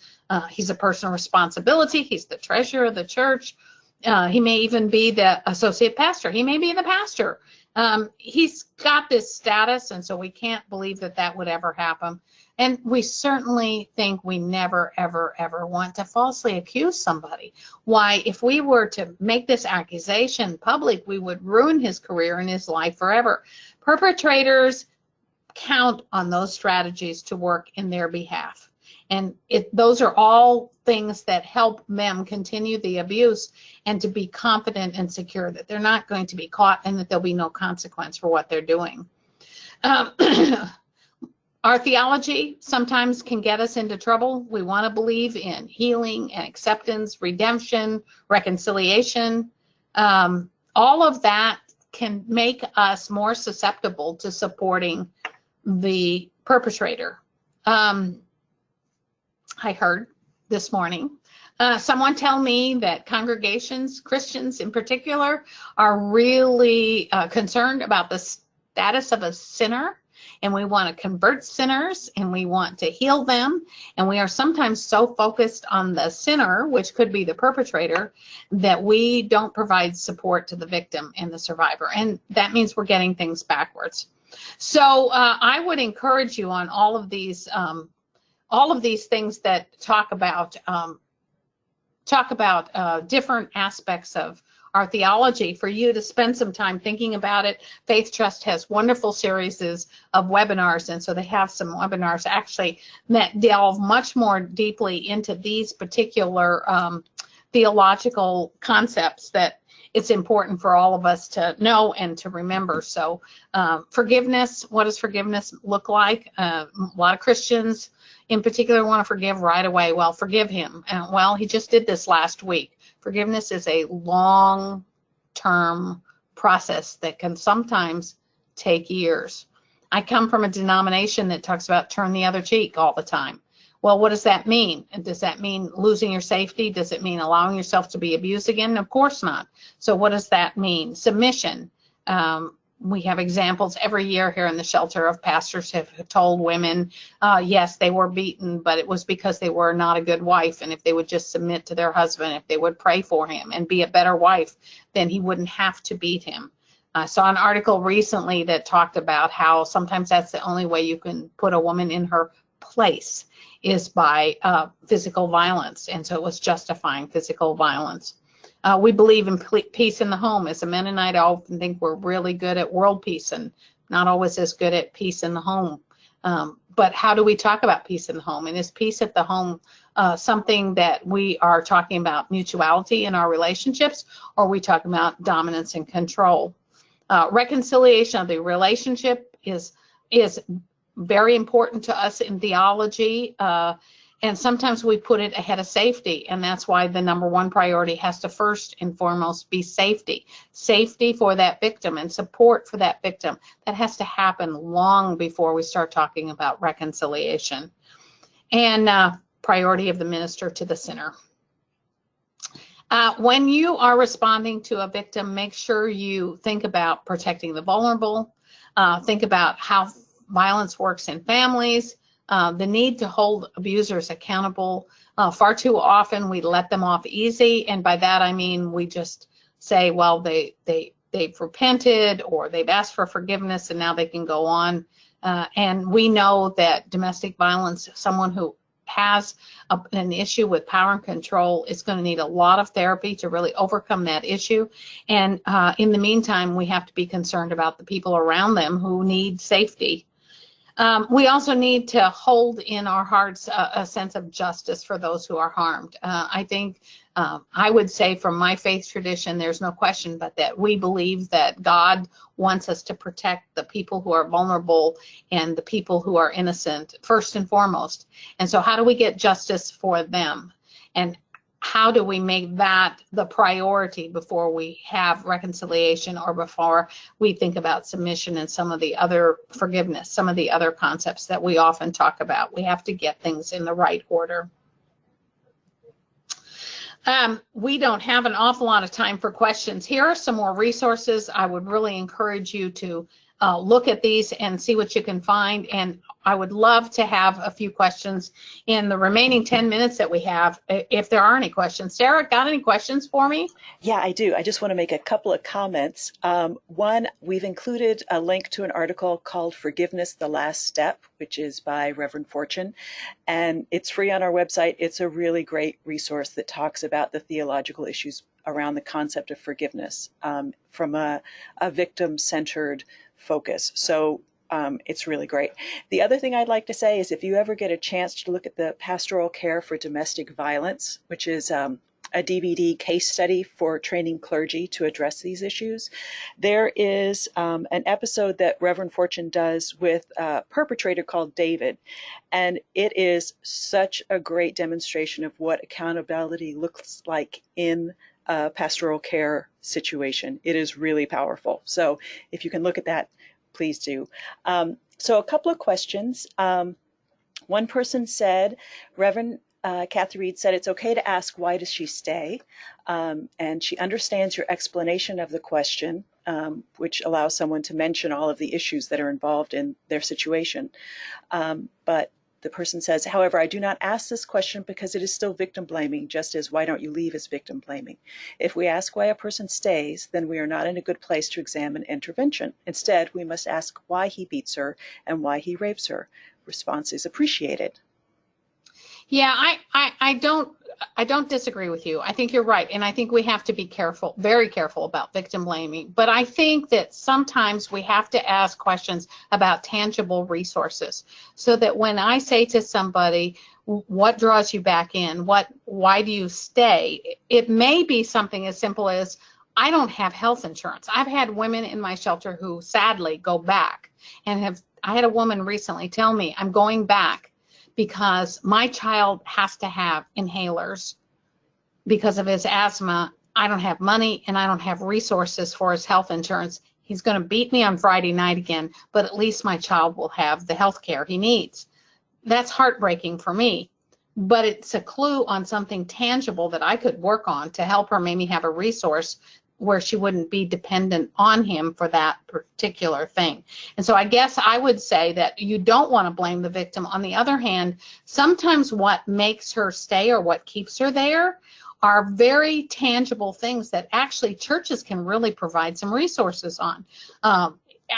He's a person of responsibility. He's the treasurer of the church. He may even be the associate pastor. He may be the pastor. He's got this status, and so we can't believe that that would ever happen. And we certainly think we never, ever, ever want to falsely accuse somebody. Why, if we were to make this accusation public, we would ruin his career and his life forever. Perpetrators count on those strategies to work in their behalf. And those are all things that help them continue the abuse and to be confident and secure that they're not going to be caught and that there'll be no consequence for what they're doing. Our theology sometimes can get us into trouble. We want to believe in healing and acceptance, redemption, reconciliation. All of that can make us more susceptible to supporting the perpetrator. I heard this morning someone tell me that congregations, Christians in particular, are really concerned about the status of a sinner, and we want to convert sinners and we want to heal them, and we are sometimes so focused on the sinner, which could be the perpetrator, that we don't provide support to the victim and the survivor, and that means we're getting things backwards. So I would encourage you on all of these things that talk about different aspects of our theology, for you to spend some time thinking about it. Faith Trust has wonderful series of webinars, and so they have some webinars actually that delve much more deeply into these particular theological concepts that it's important for all of us to know and to remember. So forgiveness, what does forgiveness look like? A lot of Christians in particular want to forgive right away. Well, forgive him. Well, he just did this last week. Forgiveness is a long-term process that can sometimes take years. I come from a denomination that talks about turn the other cheek all the time. Well, what does that mean? And does that mean losing your safety? Does it mean allowing yourself to be abused again? Of course not. So what does that mean? Submission. We have examples every year here in the shelter of pastors have told women, yes, they were beaten, but it was because they were not a good wife. And if they would just submit to their husband, if they would pray for him and be a better wife, then he wouldn't have to beat him. I saw an article recently that talked about how sometimes that's the only way you can put a woman in her place is by physical violence. And so it was justifying physical violence. We believe in peace in the home. As a Mennonite, I often think we're really good at world peace and not always as good at peace in the home. But how do we talk about peace in the home? And is peace at the home something that we are talking about mutuality in our relationships, or are we talking about dominance and control? Reconciliation of the relationship is very important to us in theology. And sometimes we put it ahead of safety, and that's why the number one priority has to first and foremost be safety. Safety for that victim and support for that victim. That has to happen long before we start talking about reconciliation. And priority of the minister to the sinner. When you are responding to a victim, make sure you think about protecting the vulnerable. Think about how violence works in families. The need to hold abusers accountable. Far too often we let them off easy, and by that I mean we just say, well, they've repented or they've asked for forgiveness and now they can go on. And we know that domestic violence, someone who has an issue with power and control, is going to need a lot of therapy to really overcome that issue. And in the meantime, we have to be concerned about the people around them who need safety. We also need to hold in our hearts a sense of justice for those who are harmed. I think I would say from my faith tradition, there's no question but that we believe that God wants us to protect the people who are vulnerable and the people who are innocent first and foremost. And so how do we get justice for them? And how do we make that the priority before we have reconciliation or before we think about submission and some of the other forgiveness, some of the other concepts that we often talk about? We have to get things in the right order. We don't have an awful lot of time for questions. Here are some more resources. I would really encourage you to look at these and see what you can find. And I would love to have a few questions in the remaining 10 minutes that we have, if there are any questions. Sarah, got any questions for me? Yeah, I do. I just want to make a couple of comments. One, we've included a link to an article called Forgiveness, the Last Step, which is by Reverend Fortune, and it's free on our website. It's a really great resource that talks about the theological issues around the concept of forgiveness from a victim-centered focus. So it's really great. The other thing I'd like to say is if you ever get a chance to look at the Pastoral Care for Domestic Violence, which is a DVD case study for training clergy to address these issues. There is an episode that Reverend Fortune does with a perpetrator called David, and it is such a great demonstration of what accountability looks like in a pastoral care situation. It is really powerful. So if you can look at that, please do. So a couple of questions. One person said, Reverend Kathy Reid said, it's okay to ask, why does she stay? And she understands your explanation of the question, which allows someone to mention all of the issues that are involved in their situation. But the person says, however, I do not ask this question because it is still victim blaming, just as why don't you leave is victim blaming. If we ask why a person stays, then we are not in a good place to examine intervention. Instead, we must ask why he beats her and why he rapes her. Response is appreciated. Yeah, I don't disagree with you. I think you're right, and I think we have to be careful, very careful about victim blaming. But I think that sometimes we have to ask questions about tangible resources, so that when I say to somebody, what draws you back in? Why do you stay? It may be something as simple as, I don't have health insurance. I've had women in my shelter who sadly go back, and I had a woman recently tell me, I'm going back because my child has to have inhalers because of his asthma. I don't have money and I don't have resources for his health insurance. He's going to beat me on Friday night again, but at least my child will have the health care he needs. That's heartbreaking for me, but it's a clue on something tangible that I could work on to help her maybe have a resource where she wouldn't be dependent on him for that particular thing. And so I guess I would say that you don't want to blame the victim. On the other hand, sometimes what makes her stay or what keeps her there are very tangible things that actually churches can really provide some resources on. I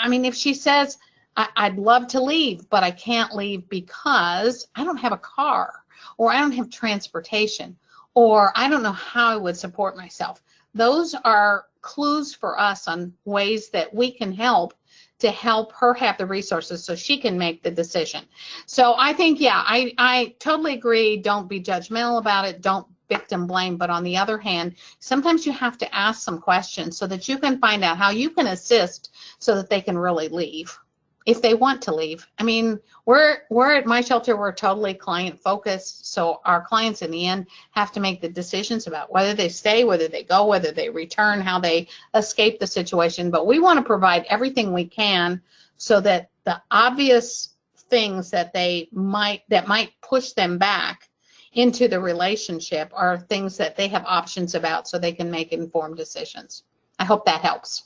mean, if she says, I'd love to leave, but I can't leave because I don't have a car, or I don't have transportation, or I don't know how I would support myself. Those are clues for us on ways that we can help to help her have the resources so she can make the decision. So I think, yeah, I totally agree. Don't be judgmental about it. Don't victim blame. But on the other hand, sometimes you have to ask some questions so that you can find out how you can assist so that they can really leave, if they want to leave. I mean, we're at my shelter, we're totally client focused. So our clients in the end have to make the decisions about whether they stay, whether they go, whether they return, how they escape the situation. But we want to provide everything we can so that the obvious things that might push them back into the relationship are things that they have options about so they can make informed decisions. I hope that helps.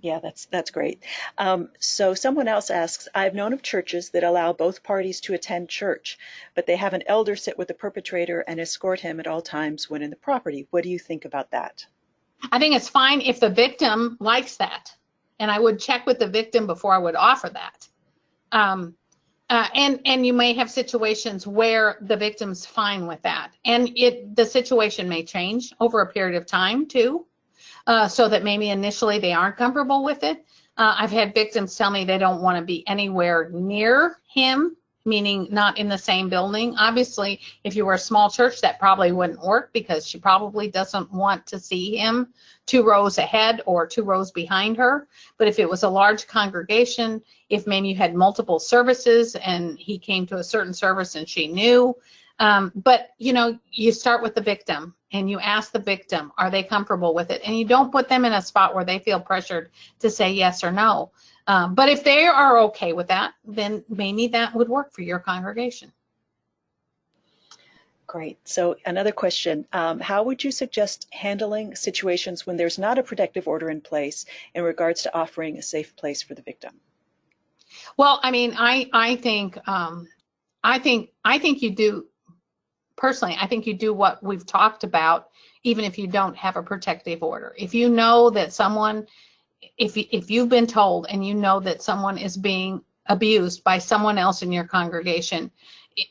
Yeah, that's great. So someone else asks, I've known of churches that allow both parties to attend church, but they have an elder sit with the perpetrator and escort him at all times when in the property. What do you think about that? I think it's fine if the victim likes that. And I would check with the victim before I would offer that. And you may have situations where the victim's fine with that. And the situation may change over a period of time too. So that maybe initially they aren't comfortable with it. I've had victims tell me they don't want to be anywhere near him, meaning not in the same building. Obviously, if you were a small church, that probably wouldn't work because she probably doesn't want to see him 2 rows ahead or 2 rows behind her. But if it was a large congregation, if maybe you had multiple services and he came to a certain service and she knew, but you start with the victim and you ask the victim, are they comfortable with it? And you don't put them in a spot where they feel pressured to say yes or no. But if they are okay with that, then maybe that would work for your congregation. Great. So another question, how would you suggest handling situations when there's not a protective order in place in regards to offering a safe place for the victim? Well, I mean, I think you do, personally, I think you do what we've talked about, even if you don't have a protective order. If you know that someone, if you've been told and you know that someone is being abused by someone else in your congregation,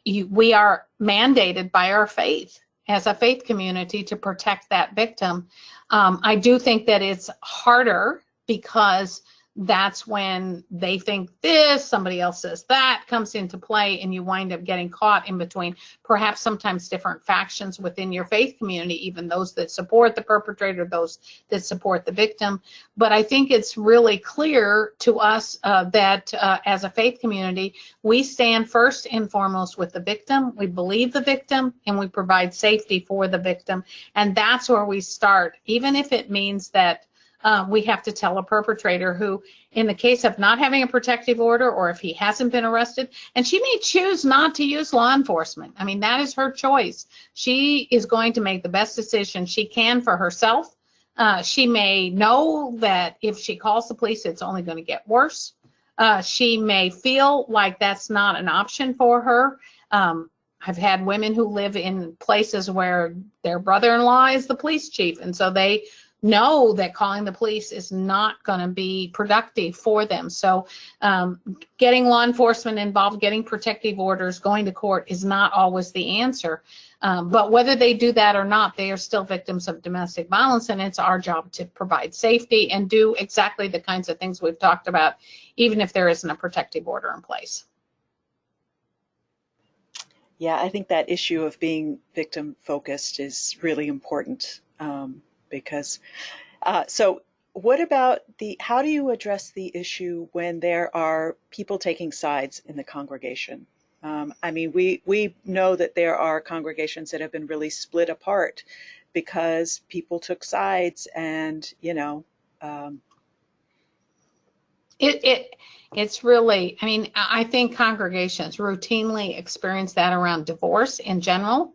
we are mandated by our faith as a faith community to protect that victim. I do think that it's harder because that's when they think this, somebody else says that, comes into play, and you wind up getting caught in between perhaps sometimes different factions within your faith community, even those that support the perpetrator, those that support the victim. But I think it's really clear to us that as a faith community, we stand first and foremost with the victim. We believe the victim and we provide safety for the victim. And that's where we start, even if it means that we have to tell a perpetrator who, in the case of not having a protective order, or if he hasn't been arrested, and she may choose not to use law enforcement. I mean, that is her choice. She is going to make the best decision she can for herself. She may know that if she calls the police, it's only going to get worse. She may feel like that's not an option for her. I've had women who live in places where their brother-in-law is the police chief, and so they know that calling the police is not going to be productive for them. So getting law enforcement involved, getting protective orders, going to court is not always the answer. But whether they do that or not, they are still victims of domestic violence, and it's our job to provide safety and do exactly the kinds of things we've talked about, even if there isn't a protective order in place. Yeah, I think that issue of being victim focused is really important. Because so what about how do you address the issue when there are people taking sides in the congregation? I mean, we know that there are congregations that have been really split apart because people took sides, and It's really, I mean, I think congregations routinely experience that around divorce in general.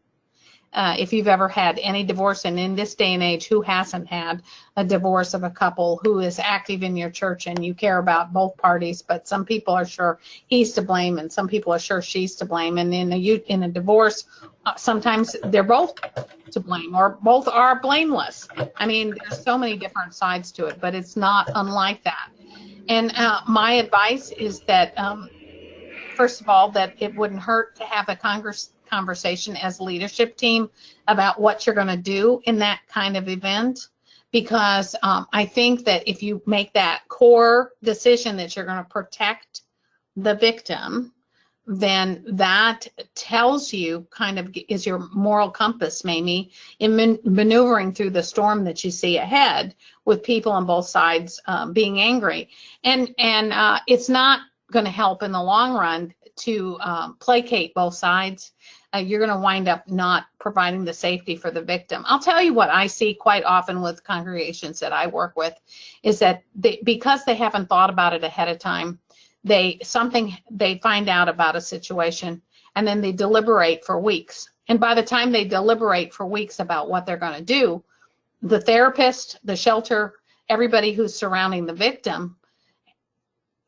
If you've ever had any divorce, and in this day and age, who hasn't had a divorce of a couple who is active in your church and you care about both parties, but some people are sure he's to blame and some people are sure she's to blame. And in a divorce, sometimes they're both to blame or both are blameless. I mean, there's so many different sides to it, but it's not unlike that. And my advice is that, first of all, that it wouldn't hurt to have a conversation as a leadership team about what you're going to do in that kind of event, because I think that if you make that core decision that you're going to protect the victim, then that tells you, kind of is your moral compass maybe in maneuvering through the storm that you see ahead with people on both sides being angry. And it's not going to help in the long run to placate both sides. You're going to wind up not providing the safety for the victim. I'll tell you what I see quite often with congregations that I work with is that because they haven't thought about it ahead of time, they find out about a situation and then they deliberate for weeks. And by the time they deliberate for weeks about what they're going to do, the therapist, the shelter, everybody who's surrounding the victim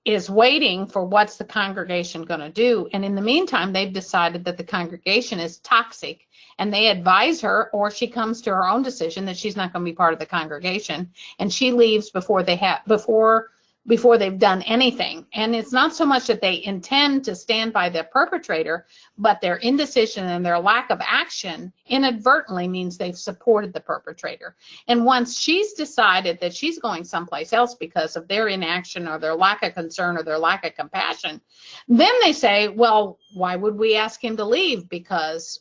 is waiting for what's the congregation going to do. And in the meantime, they've decided that the congregation is toxic, and they advise her, or she comes to her own decision that she's not going to be part of the congregation, and she leaves before they've done anything. And it's not so much that they intend to stand by the perpetrator, but their indecision and their lack of action inadvertently means they've supported the perpetrator. And once she's decided that she's going someplace else because of their inaction or their lack of concern or their lack of compassion, then they say, well, why would we ask him to leave? Because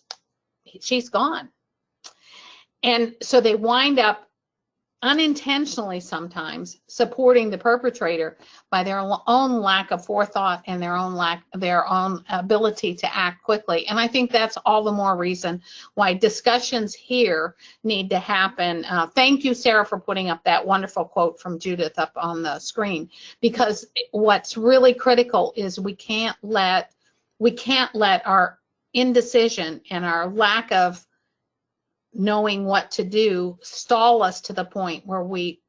she's gone. And so they wind up unintentionally sometimes supporting the perpetrator by their own lack of forethought and their own ability to act quickly. And I think that's all the more reason why discussions here need to happen. Thank you, Sarah, for putting up that wonderful quote from Judith up on the screen, because what's really critical is we can't let our indecision and our lack of knowing what to do stall us to the point where we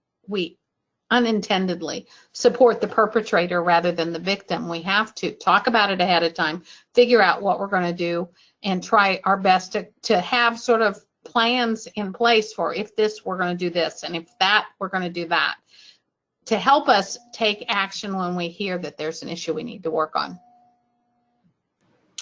unintendedly support the perpetrator rather than the victim. We have to talk about it ahead of time, figure out what we're going to do, and try our best to have sort of plans in place for if this, we're going to do this, and if that, we're going to do that, to help us take action when we hear that there's an issue we need to work on.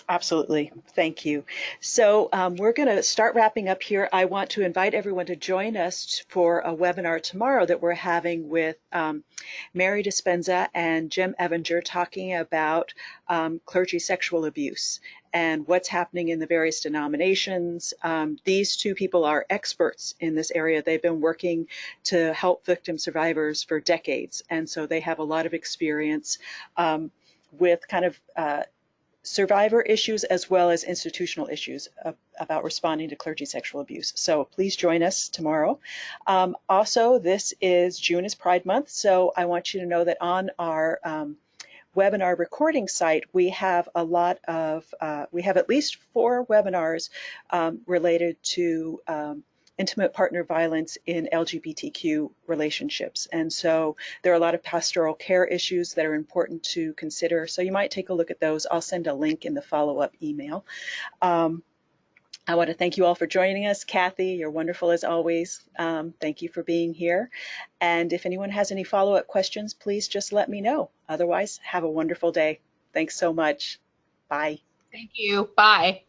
Absolutely. Thank you. So we're going to start wrapping up here. I want to invite everyone to join us for a webinar tomorrow that we're having with Mary Dispenza and Jim Evinger, talking about clergy sexual abuse and what's happening in the various denominations. These two people are experts in this area. They've been working to help victim survivors for decades, and so they have a lot of experience with kind of survivor issues as well as institutional issues about responding to clergy sexual abuse. So please join us tomorrow. Also, June is Pride Month, so I want you to know that on our webinar recording site, we have at least 4 webinars related to intimate partner violence in LGBTQ relationships. And so there are a lot of pastoral care issues that are important to consider. So you might take a look at those. I'll send a link in the follow-up email. I want to thank you all for joining us. Kathy, you're wonderful as always. Thank you for being here. And if anyone has any follow-up questions, please just let me know. Otherwise, have a wonderful day. Thanks so much. Bye. Thank you. Bye.